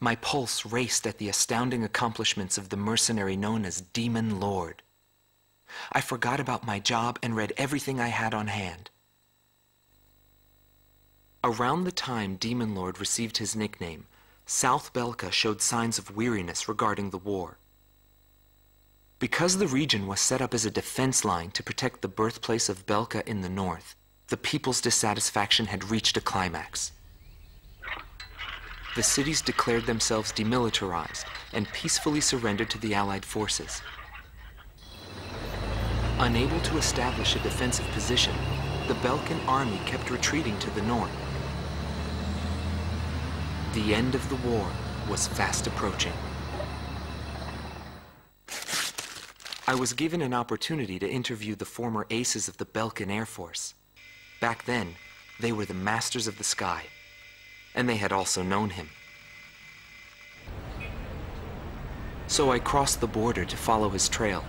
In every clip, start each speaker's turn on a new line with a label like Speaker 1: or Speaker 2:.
Speaker 1: My pulse raced at the astounding accomplishments of the mercenary known as Demon Lord. I forgot about my job and read everything I had on hand. Around the time Demon Lord received his nickname, South Belka showed signs of weariness regarding the war. Because the region was set up as a defense line to protect the birthplace of Belka in the north, the people's dissatisfaction had reached a climax. The cities declared themselves demilitarized and peacefully surrendered to the Allied forces. Unable to establish a defensive position, the Belkan army kept retreating to the north. The end of the war was fast approaching. I was given an opportunity to interview the former aces of the Belkan Air Force. Back then, they were the masters of the sky, and they had also known him. So I crossed the border to follow his trail.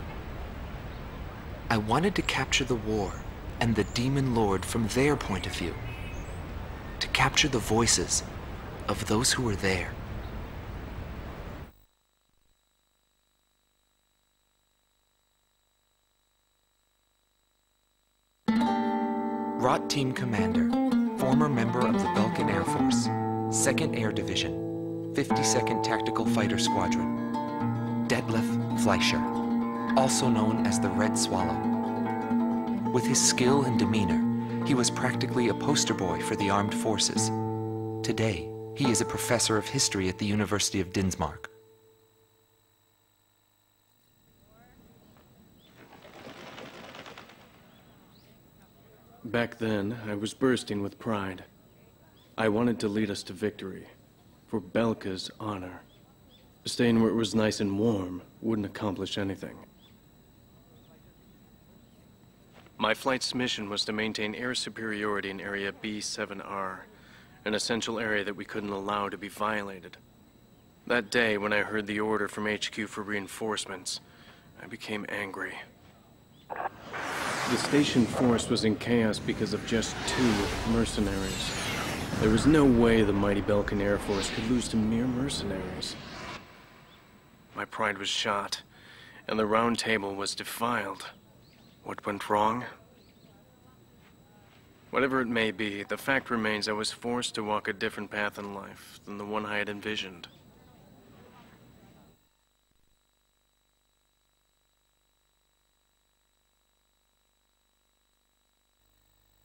Speaker 1: I wanted to capture the war and the Demon Lord from their point of view, to capture the voices of those who were there. Rot Team Commander, former member of the Belkan Air Force, 2nd Air Division, 52nd Tactical Fighter Squadron, Detlef Fleischer, also known as the Red Swallow. With his skill and demeanor, he was practically a poster boy for the armed forces. Today, he is a professor of history at the University of Dinsmark.
Speaker 2: Back then, I was bursting with pride. I wanted to lead us to victory, for Belka's honor. Staying where it was nice and warm wouldn't accomplish anything. My flight's mission was to maintain air superiority in Area B7R, an essential area that we couldn't allow to be violated. That day, when I heard the order from HQ for reinforcements, I became angry. The station force was in chaos because of just 2 mercenaries. There was no way the mighty Belkan Air Force could lose to mere mercenaries. My pride was shot, and the round table was defiled. What went wrong? Whatever it may be, the fact remains I was forced to walk a different path in life than the one I had envisioned.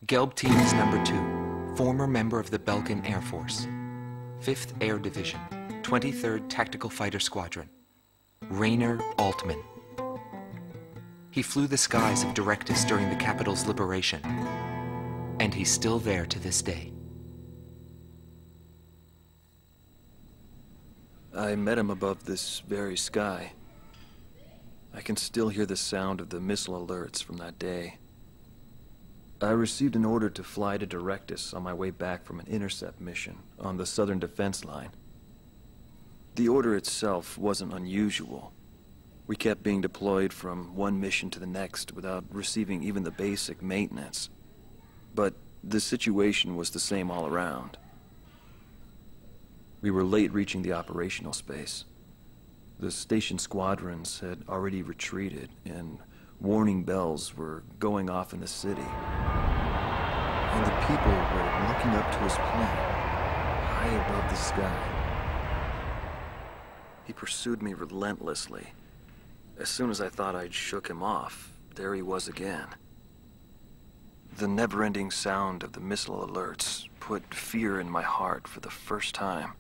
Speaker 1: Gelb Teams Number 2, former member of the Belkan Air Force, 5th Air Division, 23rd Tactical Fighter Squadron, Rainer Altman. He flew the skies of Directus during the capital's liberation, and he's still there to this day.
Speaker 3: I met him above this very sky. I can still hear the sound of the missile alerts from that day. I received an order to fly to Directus on my way back from an intercept mission on the southern defense line. The order itself wasn't unusual. We kept being deployed from one mission to the next without receiving even the basic maintenance. But the situation was the same all around. We were late reaching the operational space. The station squadrons had already retreated, and warning bells were going off in the city. And the people were looking up to his plane, high above the sky. He pursued me relentlessly. As soon as I thought I'd shook him off, there he was again. The never-ending sound of the missile alerts put fear in my heart for the first time.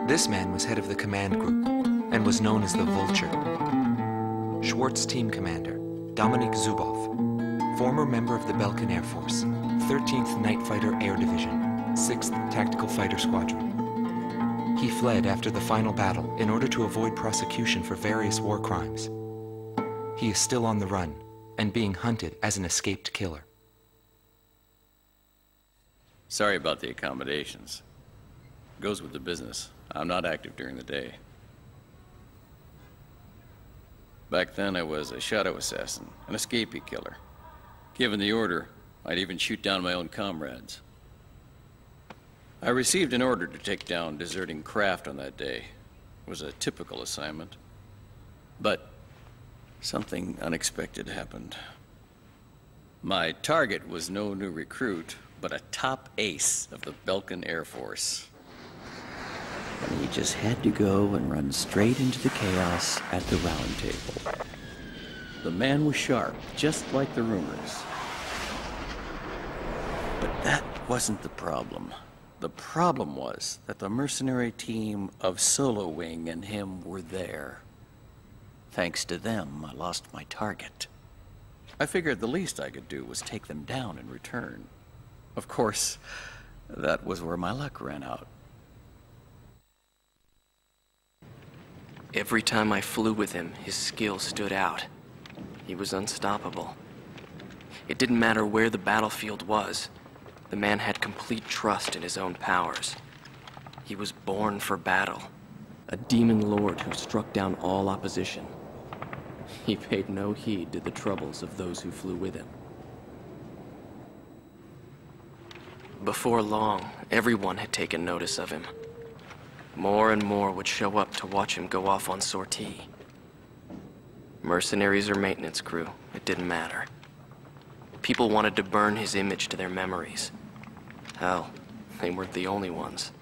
Speaker 1: This man was head of the command group and was known as the Vulture. Schwartz Team Commander, Dominik Zubov, former member of the Belkan Air Force, 13th Night Fighter Air Division, 6th Tactical Fighter Squadron. He fled after the final battle in order to avoid prosecution for various war crimes. He is still on the run and being hunted as an escaped killer.
Speaker 4: Sorry about the accommodations. Goes with the business. I'm not active during the day. Back then, I was a shadow assassin, an escapee killer. Given the order, I'd even shoot down my own comrades. I received an order to take down deserting craft on that day. It was a typical assignment. But something unexpected happened. My target was no new recruit, but a top ace of the Belkan Air Force.
Speaker 5: And he just had to go and run straight into the chaos at the round table.
Speaker 4: The man was sharp, just like the rumors. But that wasn't the problem. The problem was that the mercenary team of Solo Wing and him were there. Thanks to them, I lost my target. I figured the least I could do was take them down in return. Of course, that was where my luck ran out.
Speaker 2: Every time I flew with him, his skill stood out. He was unstoppable. It didn't matter where the battlefield was. The man had complete trust in his own powers. He was born for battle. A demon lord who struck down all opposition. He paid no heed to the troubles of those who flew with him. Before long, everyone had taken notice of him. More and more would show up to watch him go off on sortie. Mercenaries or maintenance crew, it didn't matter. People wanted to burn his image to their memories. Hell, they weren't the only ones.